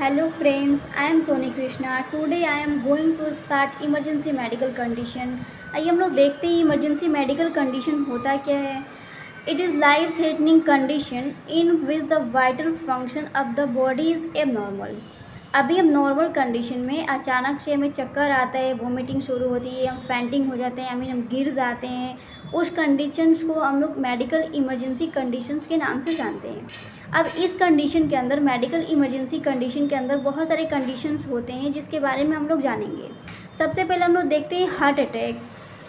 Hello friends, I am Soni Krishna. Today I am going to start emergency medical condition. आइए हम लोग देखते हैं इमरजेंसी मेडिकल कंडीशन होता क्या है. It is life threatening condition in which the vital function of the body is abnormal. अभी हम नॉर्मल कंडीशन में अचानक से हमें चक्कर आता है, वोमिटिंग शुरू होती है, हम फेंटिंग हो जाते हैं, हम गिर जाते हैं. उस कंडीशंस को हम लोग मेडिकल इमरजेंसी कंडीशंस के नाम से जानते हैं. अब इस कंडीशन के अंदर, मेडिकल इमरजेंसी कंडीशन के अंदर बहुत सारे कंडीशंस होते हैं जिसके बारे में हम लोग जानेंगे. सबसे पहले हम लोग देखते हैं heart attack.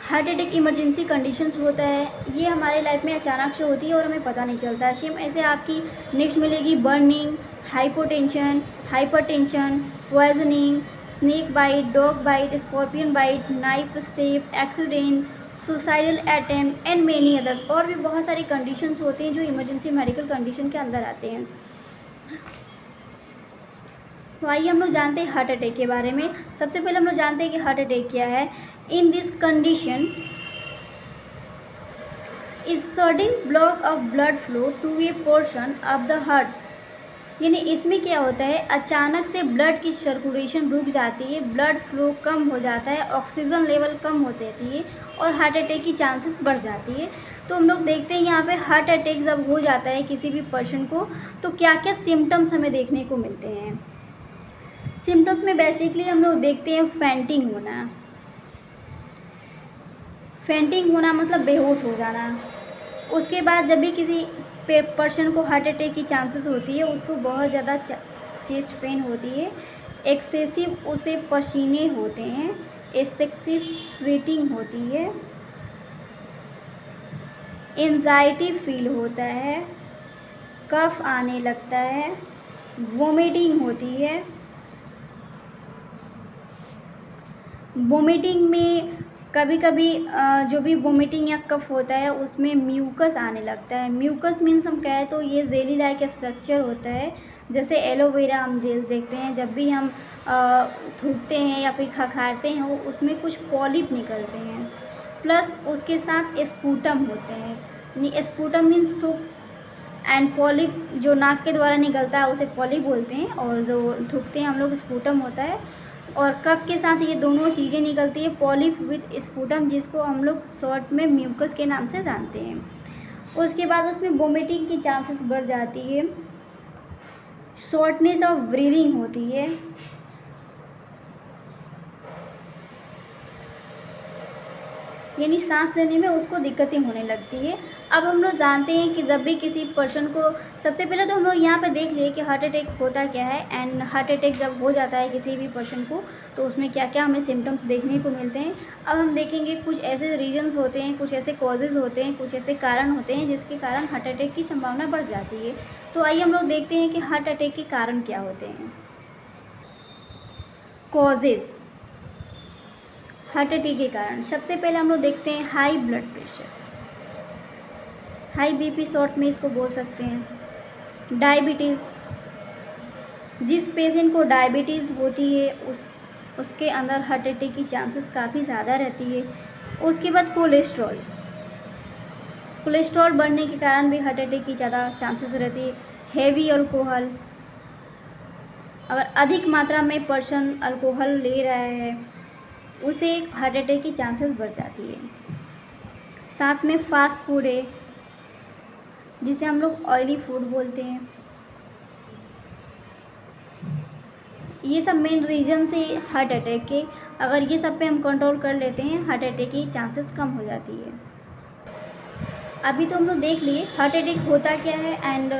Heart attack emergency conditions होता है. ये हमारे लाइफ में अचानक से होती है और हमें पता नहीं चलता. सेम ऐसे आपकी नेक्स्ट मिलेगी burning, hypotension, hypertension, poisoning, snake bite, dog bite, scorpion bite, knife stab, accident, suicidal attempt and many others. और भी बहुत सारी कंडीशंस होती हैं जो इमरजेंसी मेडिकल कंडीशन के अंदर आते हैं. तो आइए हम लोग जानते हैं हार्ट अटैक के बारे में. सबसे पहले हम लोग जानते हैं कि हार्ट अटैक क्या है. In this condition is sudden block of blood flow to a portion of the heart. यानी इसमें क्या होता है, अचानक से ब्लड की सर्कुलेशन रुक जाती है, ब्लड फ्लो कम हो जाता है, ऑक्सीजन लेवल कम हो जाती है और हार्ट अटैक की चांसेस बढ़ जाती है. तो हम लोग देखते हैं यहाँ पे हार्ट अटैक जब हो जाता है किसी भी पर्सन को तो क्या क्या सिम्टम्स हमें देखने को मिलते हैं. सिम्टम्स में बेसिकली हम लोग देखते हैं फेंटिंग होना. फेंटिंग होना मतलब बेहोश हो जाना. उसके बाद जब भी किसी पर्सन को हार्ट अटैक की चांसेस होती है उसको बहुत ज़्यादा चेस्ट पेन होती है, एक्सेसिव उसे पसीने होते हैं, एक्सेसिव स्वेटिंग होती है, एंजाइटी फील होता है, कफ आने लगता है, वोमिटिंग होती है. वोमिटिंग में कभी कभी जो भी वोमिटिंग या कफ होता है उसमें म्यूकस आने लगता है. म्यूकस मीन्स हम कहें तो ये जेली लाइक स्ट्रक्चर होता है. जैसे एलोवेरा हम जेल देखते हैं, जब भी हम थूकते हैं या फिर खखारते हैं वो उसमें कुछ पॉलिप निकलते हैं. प्लस उसके साथ स्पूटम होते हैं. स्पूटम मीन्स थूक एंड पॉलिप जो नाक के द्वारा निकलता है उसे पॉलिप बोलते हैं और जो थूकते हैं हम लोग स्पूटम होता है. और कफ के साथ ये दोनों चीज़ें निकलती है, पॉलिप विथ स्पूटम, जिसको हम लोग शॉर्ट में म्यूकस के नाम से जानते हैं. उसके बाद उसमें वोमिटिंग की चांसेस बढ़ जाती है, शॉर्टनेस ऑफ ब्रीदिंग होती है, यानी सांस लेने में उसको दिक्कतें होने लगती है. अब हम लोग जानते हैं कि जब भी किसी पर्सन को, सबसे पहले तो हम लोग यहाँ पे देख लिए कि हार्ट अटैक होता क्या है एंड हार्ट अटैक जब हो जाता है किसी भी पर्सन को तो उसमें क्या क्या हमें सिम्टम्स देखने को मिलते हैं. अब हम देखेंगे कुछ ऐसे रीजन्स होते हैं, कुछ ऐसे कॉजेज़ होते हैं, कुछ ऐसे कारण होते हैं जिसके कारण हार्ट अटैक की संभावना बढ़ जाती है. तो आइए हम लोग देखते हैं कि हार्ट अटैक के कारण क्या होते हैं. कॉजेज़ हार्ट अटैक के कारण सबसे पहले हम लोग देखते हैं high blood pressure, high BP short में इसको बोल सकते हैं. डायबिटीज़, जिस पेशेंट को डायबिटीज़ होती है उसके अंदर हार्ट अटैक की चांसेस काफ़ी ज़्यादा रहती है. उसके बाद कोलेस्ट्रॉल, कोलेस्ट्रॉल बढ़ने के कारण भी हार्ट अटैक की ज़्यादा चांसेस रहती है. हेवी अल्कोहल, अगर अधिक मात्रा में पर्सन अल्कोहल ले रहा है उसे हार्ट अटैक की चांसेस बढ़ जाती है. साथ में फास्ट फूड है जिसे हम लोग ऑयली फूड बोलते हैं. ये सब मेन रीजन से हार्ट अटैक के, अगर ये सब पे हम कंट्रोल कर लेते हैं हार्ट अटैक की चांसेस कम हो जाती है. अभी तो हम लोग देख लिए हार्ट अटैक होता क्या है एंड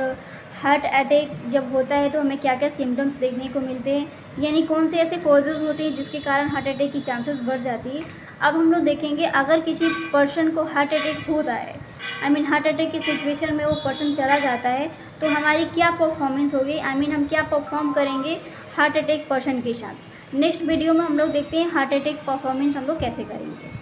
हार्ट अटैक जब होता है तो हमें क्या क्या सिम्टम्स देखने को मिलते हैं, यानी कौन से ऐसे कॉजेज़ होते हैं जिसके कारण हार्ट अटैक की चांसेस बढ़ जाती है. अब हम लोग देखेंगे अगर किसी पर्सन को हार्ट अटैक होता है, हार्ट अटैक की सिचुएशन में वो पर्सन चला जाता है तो हमारी क्या परफॉर्मेंस होगी, हम क्या परफॉर्म करेंगे हार्ट अटैक पर्सन के साथ. नेक्स्ट वीडियो में हम लोग देखते हैं हार्ट अटैक परफॉर्मेंस हम लोग कैसे करेंगे.